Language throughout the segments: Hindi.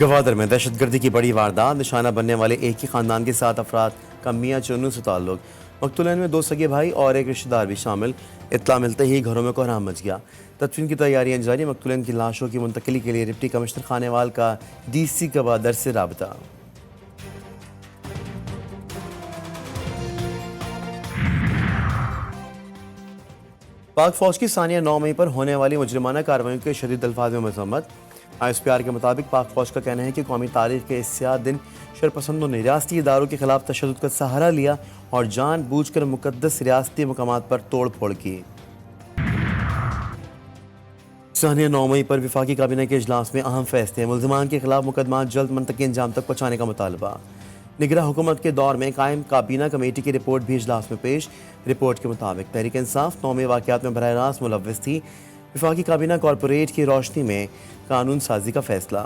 गवादर में दहशतगर्दी की बड़ी वारदात, निशाना बनने वाले एक ही खानदान के 7 अफराद का मियाँ चुन्नू से ताल्लुक। मकतूलन में 2 सगे भाई और एक रिश्तेदार भी शामिल। इत्तला मिलते ही घरों में कोहराम मच गया। तदफीन की तैयारियां जारी। मकतूलन की लाशों की मुंतकली के लिए डिप्टी कमिश्नर खानेवाल का DC गवादर से राबता। पाक फौज की सानिया 9 मई पर होने वाली मुजरिमाना कार्रवाई के शदीद अल्फाज में मजम्मत। ISPR के मुताबिक पाक फौज का कहना है कि कौमी तारीख के इस सियाह दिन शरपसंदों ने रियासती इदारों के खिलाफ तशद्दुद का सहारा लिया और जानबूझकर मुकद्दस रियासती मकामात पर तोड़ फोड़ की। सानिया 9 मई पर विफाकी काबीना के इजलास में अहम फैसले। मुल्ज़िमान के खिलाफ मुकदमा जल्द मुंतकी अंजाम तक पहुँचाने का मुतालबा। निगरान हुकूमत के दौर में कायम काबीना कमेटी की रिपोर्ट भी इजलास में पेश। रिपोर्ट के मुताबिक तहरीक इंसाफ 9 मई वाक़यात में बराह रास्त मुलव्वस थी। विफाकी काबीना कॉरपोरेट की रोशनी में कानून साजी का फैसला।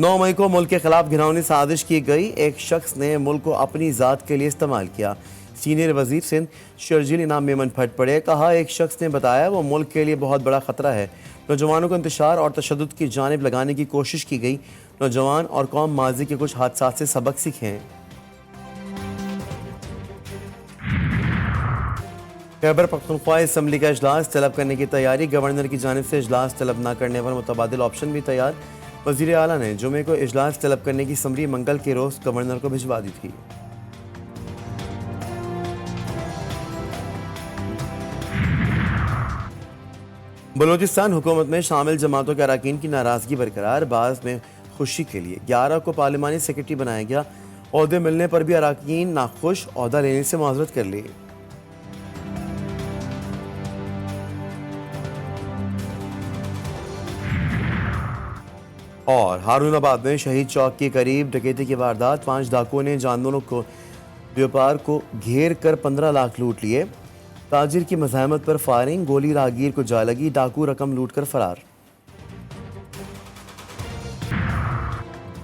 नौ मई को मुल्क के खिलाफ घिनौनी साजिश की गई। एक शख्स ने मुल्क को अपनी ज़ात के लिए इस्तेमाल किया। सीनियर वजीर सिंध शर्जील इनाम मेमन फट पड़े। कहा, एक शख्स ने बताया वो मुल्क के लिए बहुत बड़ा खतरा है। नौजवानों को इंतशार और तशद्दुद की जानिब लगाने की कोशिश की गई। नौजवान और कौम माजी के कुछ हादसात से सबक सीखें। खैबर पख्तूनख्वा असम्बली का इजलास तलब करने की तैयारी। गवर्नर की जानिब से इजलास तलब न करने पर मुतबादिल ऑप्शन भी तैयार। वजीर आला ने जुमे को इजलास तलब करने की समरी मंगल के रोज गवर्नर को भिजवा दी थी। बलूचिस्तान हुकूमत में शामिल जमातों के अरकान की नाराजगी बरकरार। बाज़ में खुशी के लिए 11 को पार्लिमानी सेक्रेटरी बनाया गया। ओहदे मिलने पर भी अरकान नाखुश, ओहदा लेने से माजरत कर ली। और हारूनाबाद में शहीद चौक के करीब डकैती की वारदात। 5 डाकुओं ने जानवरों को व्यापार को घेर कर 15 लाख लूट लिए। ताजिर की मज़ाहमत पर फायरिंग, गोली राहगीर को जा लगी। डाकू रकम लूट कर फरार।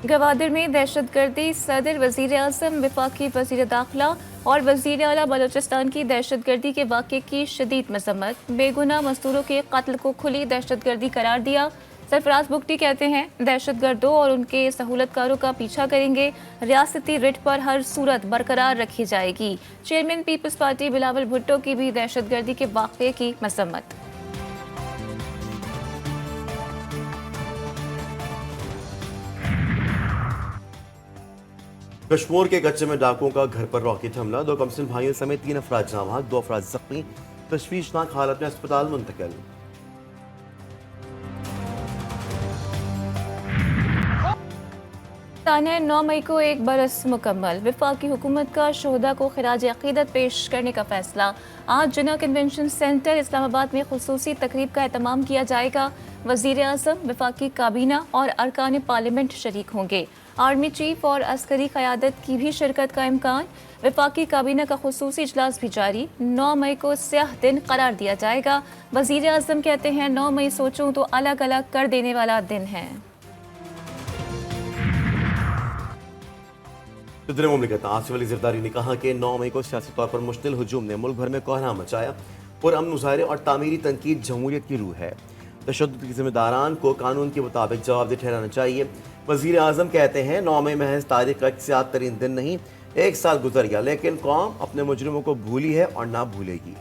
गवादर में दहशतगर्दी, सदर, वजीर आज़म, वफाकी वजीर दाखिला और वजीर आला बलूचिस्तान की दहशतगर्दी के वाक़े की शदीद मजम्मत। बेगुनाह मजदूरों के कत्ल को खुली दहशतगर्दी करार दिया। सरफराज बुगटी कहते हैं दहशतगर्दों और उनके सहूलतकारों का पीछा करेंगे। रियासती रिट पर हर सूरत बरकरार रखी जाएगी। चेयरमैन पीपल्स पार्टी बिलावल भुट्टो की भी दहशतगर्दी के वाक़े की मजम्मत। कश्मीर के कच्चे में डाकुओं का घर पर रॉकेट हमला। 2 कमसिन भाइयों समेत 3 अफराद जाँ, 2 अफराद जख्मी, तशवीशनाक हालत में अस्पताल मुंतकिल। ताने 9 मई को 1 बरस मुकम्मल। वफाकी हुकूमत का शोहदा को खिराज अकीदत पेश करने का फैसला। आज जिना कन्वेंशन सेंटर इस्लामाबाद में खुसूसी तकरीब का एहतमाम किया जाएगा। वजीर आज़म, वफाकी काबीना और अरकान पार्लियामेंट शरीक होंगे। आर्मी चीफ और अस्करी क़यादत की भी शिरकत का इम्कान। वफाकी काबीना का खुसूसी इजलास भी जारी। 9 मई को स्याह दिन करार दिया जाएगा। वजीर आज़म कहते हैं 9 मई सोचूं तो अलग अलग कर देने वाला दिन है। सदर मुमलिकत आसिफ अली ज़रदारी ने कहा कि 9 मई को सियासी तौर पर मुश्तिल हुजूम ने मुल्क भर में कोहराम मचाया। पुरअमन मुजाहरे और तामीरी तनकीद जमहूरियत की रूह है। तशद्दुद के जिम्मेदारान को कानून के मुताबिक जवाबदेह ठहराना चाहिए। वज़ीर आज़म कहते हैं 9 मई महज तारीख का एक सियाद तरीन दिन नहीं, 1 साल गुजर गया, लेकिन कौम अपने मुजरिमों को भूली है और ना भूलेगी।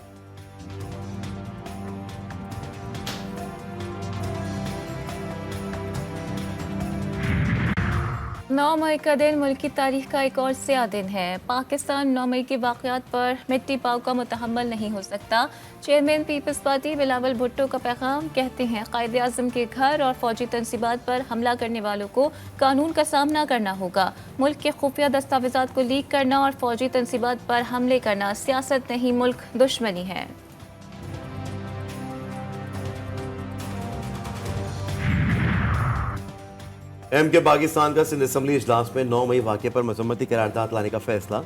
9 मई का दिन मुल्क की तारीख का एक और स्याह दिन है। पाकिस्तान 9 मई के वाक़यात पर मिट्टी पाव का मुतहम्मल नहीं हो सकता। चेयरमैन पीपल्स पार्टी बिलावल भुट्टो का पैगाम। कहते हैं कायदे आज़म के घर और फौजी तनसीबात पर हमला करने वालों को कानून का सामना करना होगा। मुल्क के खुफिया दस्तावेज़ात को लीक करना और फौजी तनसीबात पर हमले करना सियासत नहीं, मुल्क दुश्मनी है। के पाकिस्तान का सिंध असम्बली इजलास में 9 मई वाक़े पर मजम्मती करारदाद लाने का फैसला।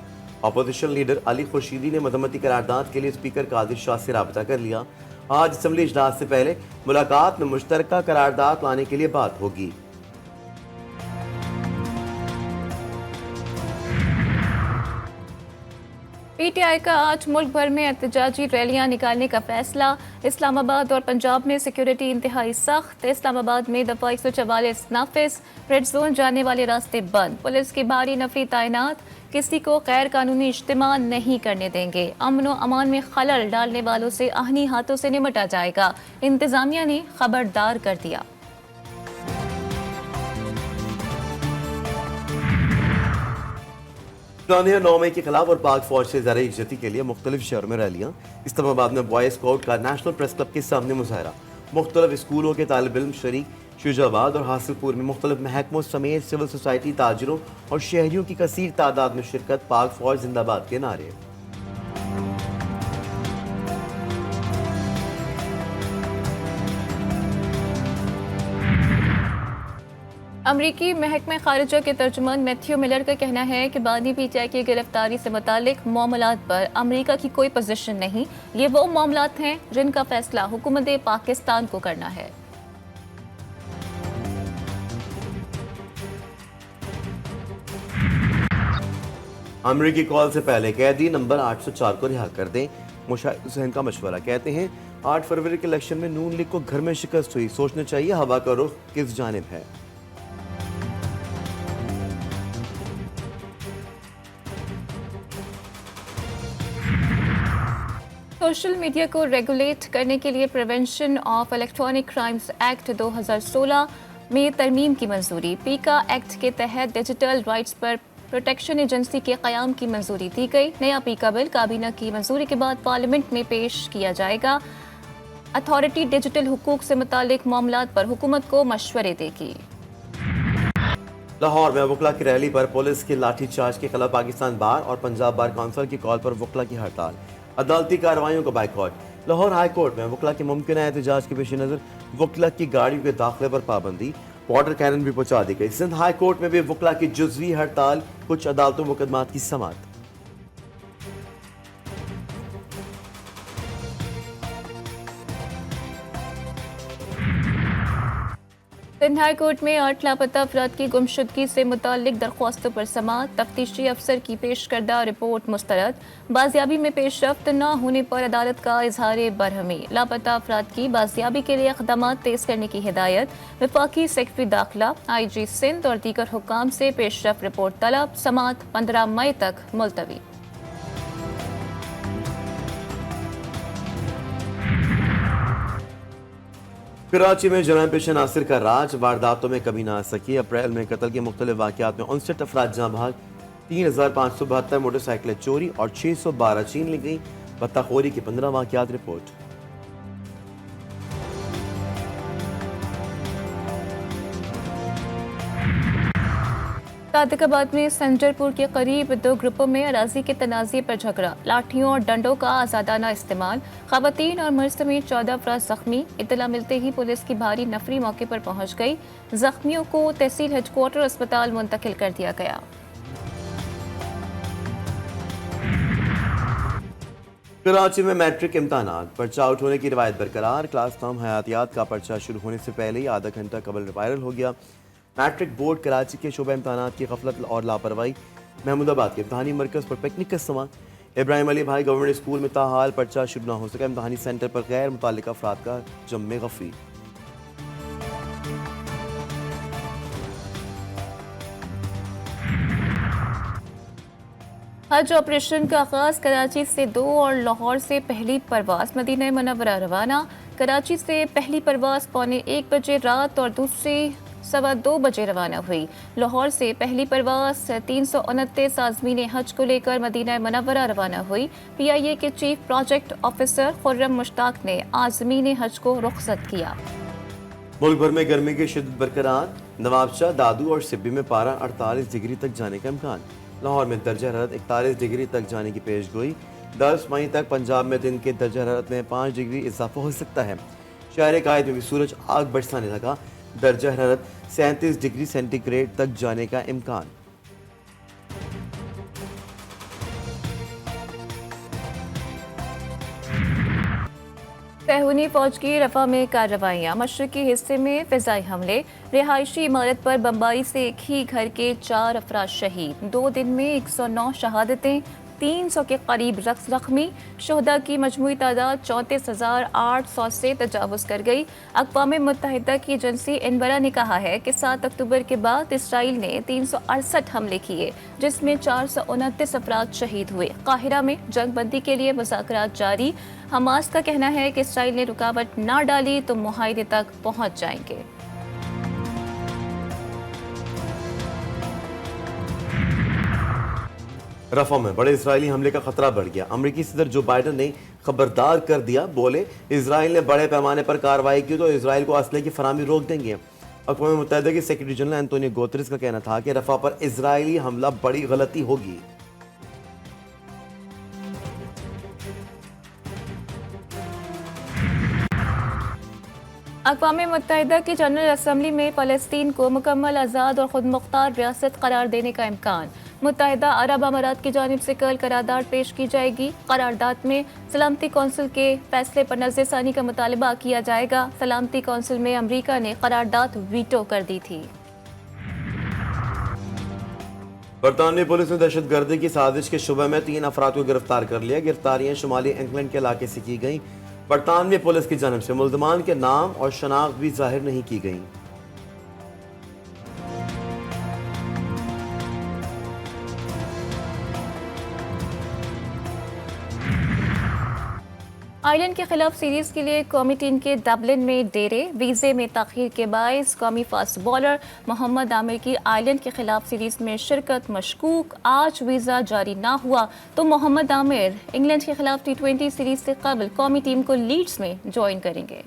अपोजिशन लीडर अली खुर्शीदी ने मजम्मती करारदाद के लिए स्पीकर कादिर शाह से राबता कर लिया। आज असम्बली इजलास से पहले मुलाकात में मुश्तरका करारदाद लाने के लिए बात होगी। PTI का आज मुल्क भर में एहतजाजी रैलियां निकालने का फैसला। इस्लामाबाद और पंजाब में सिक्योरिटी इंतहाई सख्त। इस्लामाबाद में दफा 144 नाफिज, रेड जोन जाने वाले रास्ते बंद। पुलिस की भारी नफरी तैनात, किसी को गैर कानूनी इज्तिमा नहीं करने देंगे। अमन व अमान में खलल डालने वालों से आहनी हाथों से निपटा जाएगा। इंतजामिया ने खबरदार कर दिया। पुराने 9 मई के खिलाफ और पाक फौज से ज़रा इज्जती के लिए मुख्तलिफ शहरों में रैलियाँ। इस्लामाबाद में बॉयज़ स्काउट का नेशनल प्रेस क्लब के सामने मुजाहरा। मुख्तलिफ स्कूलों के तालिब इल्म शरीक। शुजाबाद और हासिलपुर में मुख्तलिफ महकमों समेत सिविल सोसाइटी, ताजिरों और शहरियों की कसीर तादाद में शिरकत। पाक फौज जिंदाबाद के नारे। अमरीकी महकमे खारिजा के तर्जुमान मैथ्यू मिलर का कहना है कि बानी PTI की गिरफ्तारी से मुतालिक मामलात पर अमरीका की कोई पोजीशन नहीं। ये वो मामलात हैं जिनका फैसला हुकूमत पाकिस्तान को करना है। अमरीकी कॉल से पहले कैदी नंबर 804 को रिहा कर दें। मुशाहिद हुसैन का मशवरा। कहते हैं 8 फरवरी के इलेक्शन में नून लीग को घर में शिकस्त हुई। सोचना चाहिए हवा का रुख किस जानिब है। सोशल मीडिया को रेगुलेट करने के लिए prevention of electronic crimes act 2016 में तरमीम की मंजूरी। पीका एक्ट के तहत डिजिटल राइट्स पर प्रोटेक्शन एजेंसी के क़याम की मंजूरी दी गई। नया पीका बिल काबीना की मंजूरी के बाद पार्लियामेंट में पेश किया जाएगा। अथॉरिटी डिजिटल हुकूक से मुतालिक मामलात पर हुकूमत को मशवरे देगी। लाहौर में वकला की रैली पर पुलिस के लाठीचार्ज के खिलाफ पाकिस्तान बार और पंजाब बार काउंसिल की कॉल पर वकला की हड़ताल। अदालती कार्रवाइयों का बाइकॉट। लाहौर हाई कोर्ट में वकला के मुमकिन एहतजाज के पेश नज़र वकला की गाड़ियों के दाखिले पर पाबंदी। वाटर कैनन भी पहुंचा दी गई। सिंध हाई कोर्ट में भी वकला की जुज़वी हड़ताल। कुछ अदालतों मुकदमात की समाअत। सिंध हाई कोर्ट में 8 लापता अफराद की गुमशुदगी से मुतालिक दरख्वास्तों पर समाअत। तफ्तीशी अफसर की पेश करदा रिपोर्ट मुस्तरद। बाजियाबी में पेशरफ्त न होने पर अदालत का इजहार बरहमी। लापता अफराद की बाजियाबी के लिए इक़दाम तेज करने की हिदायत। वफाकी सेक्रेटरी दाखिला, IG सिंध और दीगर हुक्काम से पेशरफ्त रिपोर्ट तलब। समाअत 15 मई तक मुलतवी। कराची में जराइम पेश नासिर का राज। वारदातों में कमी ना आ सकी। अप्रैल में कत्ल के मुख्तलिफ वाक़यात में 59 अफराद जहाँ भाग। 3572 मोटरसाइकिलें चोरी और 612 छीन ली गई। बत्ताखोरी की 15 वाक़यात रिपोर्ट। सादिकाबाद में संजरपुर के करीब 2 ग्रुपों में अराजी के तनाज़े पर झगड़ा। लाठियों और डंडों का आज़ादाना इस्तेमाल। ख़वातीन और मर्द समेत 14 अफराद जख्मी। इत्तला मिलते ही पुलिस की भारी नफरी मौके पर पहुंच गई। जख्मियों को तहसील हेडक्वार्टर अस्पताल मुंतकिल कर दिया गया। कराची में मैट्रिक इम्तहानात। पर्चा आउट होने की रिवायत बरकरार। क्लास नाम हयातियात का पर्चा शुरू होने से पहले ही आधा घंटा कबल वायरल हो गया। मैट्रिक बोर्ड कराची के शोबा इम्तहानात की गफलत और लापरवाही। महमूदाबाद के इम्तहानी मरकज़ पर पिकनिक का सामान। इब्राहिम अली भाई गवर्नमेंट स्कूल में ताहाल पर्चा शुरू न हो सका। इम्तहानी सेंटर पर गैर मुतालिका अफराद का जम्मे गफी। हज ऑपरेशन का आगाज। कराची से 2 और लाहौर से पहली परवाज मदीना मुनव्वरा रवाना। कराची से पहली परवाज 1:45 बजे रात और दूसरी 2:15 बजे रवाना हुई। लाहौर से पहली परवाज 329 आज़मीन हज को लेकर मदीना मुनव्वरा रवाना हुई। PIA के chief project officer Khurram Mushtaq ने आज़मीन हज को रुखसत किया। मुल्क भर में गर्मी की शिद्दत बरकरार। नवाबशाह, दादू और सिब्बी में पारा 48 डिग्री तक जाने का इम्कान। लाहौर में दर्जा हरारत 41 डिग्री तक जाने की पेशगोई। 10 मई तक पंजाब में दिन के दर्जा हरारत में 5 डिग्री इजाफा हो सकता है। शहर कायद में भी सूरज आग बरसाने लगा। दर्जा हरारत 37 डिग्री सेंटीग्रेड तक जाने का इम्कान। सहूनी फौज की रफा में कार्रवाइयाँ। मशरकी हिस्से में फिजाई हमले। रिहायशी इमारत पर बमबारी से एक ही घर के 4 अफराद शहीद। 2 दिन में 109 शहादतें। 300 के करीब जख्मी। शहदा की मजमूई तादाद 34,800 से तजावुज़ कर गई। अक़वाम मुत्तहिदा की एजेंसी इनबरा ने कहा है कि 7 अक्टूबर के बाद इसराइल ने 368 हमले किए, जिसमें 429 अफराद शहीद हुए। काहिरा में जंग बंदी के लिए मुज़ाकरात जारी। हमास का कहना है कि इसराइल ने रुकावट ना डाली तो मुआहदे तक पहुंच जाएंगे। रफा में बड़े इजरायली हमले का खतरा बढ़ गया। अमेरिकी सदर जो बाइडन ने खबरदार कर दिया, बोले इजराइल ने बड़े पैमाने पर कार्रवाई की तो इजराइल को असले की फरामी रोक देंगे। अक़वाम मुत्तहिदा के सेक्रेटरी जनरल एंटोनियो गुतेरेस का कहना था कि रफा पर इजरायली हमला बड़ी गलती होगी। अक़वाम मुत्तहिदा की जनरल असम्बली में फ़लस्तीन को मुकम्मल आज़ाद और खुद मुख्तार रियासत करार देने का इम्कान। मुत्तहिदा अरब अमारात की जानिब से कल करारदाद पेश की जाएगी। करारदाद में सलामती कौंसिल के फैसले पर नज़रसानी का मुतालबा किया जाएगा। सलामती कौंसिल में अमरीका ने करारदाद वीटो कर दी थी। बरतानवी पुलिस ने दहशतगर्दी की साजिश के शुबे में 3 अफराद को गिरफ्तार कर लिया। गिरफ्तारियां शुमाली इंग्लैंड के इलाके से की गई। बरतानवी पुलिस की जानिब से मुल्ज़मान के नाम और शनाख्त भी जाहिर नहीं की गई। आयरलैंड के खिलाफ सीरीज के लिए कौमी टीम के डबलिन में डेरे। वीजे में ताखीर के बायस कौमी फास्ट बॉलर मोहम्मद आमिर की आयरलैंड के खिलाफ सीरीज में शिरकत मशकूक। आज वीज़ा जारी ना हुआ तो मोहम्मद आमिर इंग्लैंड के खिलाफ T20 सीरीज से कबल कौमी टीम को लीड्स में ज्वाइन करेंगे।